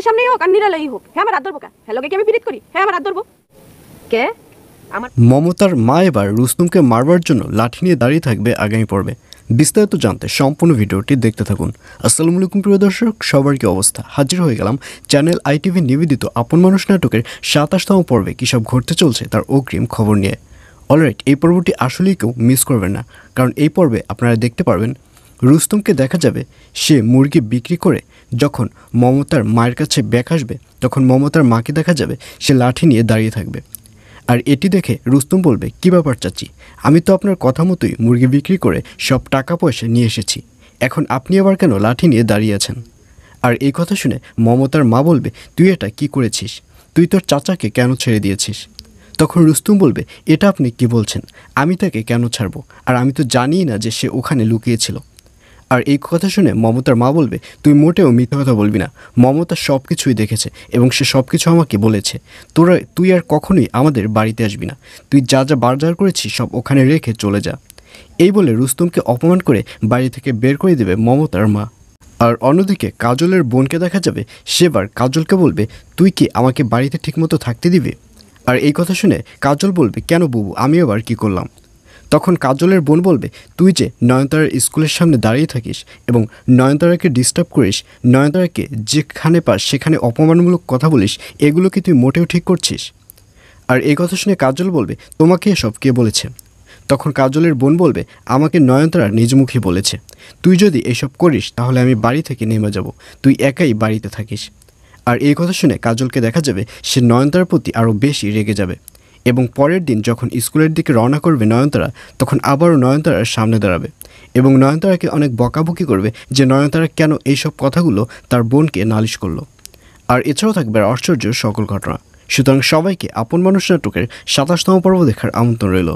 মানুষের সামনেই হোক আর নিরালাই হোক, হ্যাঁ আমার হাত ধরবো কে? হ্যাঁ লোকে কি আমি বিরিত করি? হ্যাঁ আমার হাত ধরবো কে? আমার মমতার মা এবার রুস্তমকে মারবার জন্য লাঠি নিয়ে দাঁড়িয়ে থাকবে আগামী পর্বে। বিস্তারিত জানতে সম্পূর্ণ ভিডিওটি দেখতে থাকুন। আসসালামু আলাইকুম প্রিয় দর্শক, সবার কি অবস্থা? হাজির হয়ে গেলাম চ্যানেল ITV নিবেদিত আপন মানুষ নাটকের 27তম পর্বে কী সব ঘটতে চলছে তার অগ্রিম খবর নিয়ে। অলরাইট, এই পর্বটি আসলেই কেউ মিস করবেন না, কারণ এই পর্বে আপনারা দেখতে পারবেন রুস্তমকে দেখা যাবে সে মুরগি বিক্রি করে যখন মমতার মায়ের কাছে ব্যাক আসবে, তখন মমতার মাকে দেখা যাবে সে লাঠি নিয়ে দাঁড়িয়ে থাকবে। আর এটি দেখে রুস্তম বলবে, কী ব্যাপার চাচি, আমি তো আপনার কথা মতোই মুরগি বিক্রি করে সব টাকা পয়সা নিয়ে এসেছি, এখন আপনি আবার কেন লাঠি নিয়ে দাঁড়িয়ে আছেন? আর এই কথা শুনে মমতার মা বলবে, তুই এটা কি করেছিস? তুই তোর চাচাকে কেন ছেড়ে দিয়েছিস? তখন রুস্তম বলবে, এটা আপনি কি বলছেন? আমি তাকে কেন ছাড়বো? আর আমি তো জানিই না যে সে ওখানে লুকিয়েছিল। আর এই কথা শুনে মমতার মা বলবে, তুই মোটেও মিথ্যা কথা বলবি না, মমতা সব কিছুই দেখেছে এবং সে সব কিছু আমাকে বলেছে। তুই আর কখনোই আমাদের বাড়িতে আসবি না, তুই যা যা বাজার করেছিস সব ওখানে রেখে চলে যা। এই বলে রুস্তমকে অপমান করে বাড়ি থেকে বের করে দেবে মমতার মা। আর অন্যদিকে কাজলের বোনকে দেখা যাবে সেবার কাজলকে বলবে, তুই কি আমাকে বাড়িতে ঠিকমতো থাকতে দিবি? আর এই কথা শুনে কাজল বলবে, কেন বুবু, আমি আবার কি করলাম? তখন কাজলের বোন বলবে, তুই যে নয়নতারার স্কুলের সামনে দাঁড়িয়ে থাকিস এবং নয়নতারাকে ডিস্টার্ব করিস, নয়নতারাকে যেখানে পাস সেখানে অপমানমূলক কথা বলিস, এগুলো কি তুই মোটেও ঠিক করছিস? আর এই কথা শুনে কাজল বলবে, তোমাকে এসব কে বলেছে? তখন কাজলের বোন বলবে, আমাকে নয়নতারা নিজ মুখে বলেছে, তুই যদি এসব করিস তাহলে আমি বাড়ি থেকে নেমে যাব, তুই একাই বাড়িতে থাকিস। আর এই কথা শুনে কাজলকে দেখা যাবে সে নয়নতারার প্রতি আরও বেশি রেগে যাবে এবং পরের দিন যখন স্কুলের দিকে রওনা করবে নয়নতারা, তখন আবারও নয়নতারার সামনে দাঁড়াবে এবং নয়নতারাকে অনেক বকাবকি করবে যে নয়নতারা কেন এইসব কথাগুলো তার বোনকে নালিশ করলো। আর এছাড়াও থাকবে আশ্চর্য সকল ঘটনা। সুতরাং সবাইকে আপন মানুষ নাটকের 27তম পর্ব দেখার আমন্ত্রণ রইল।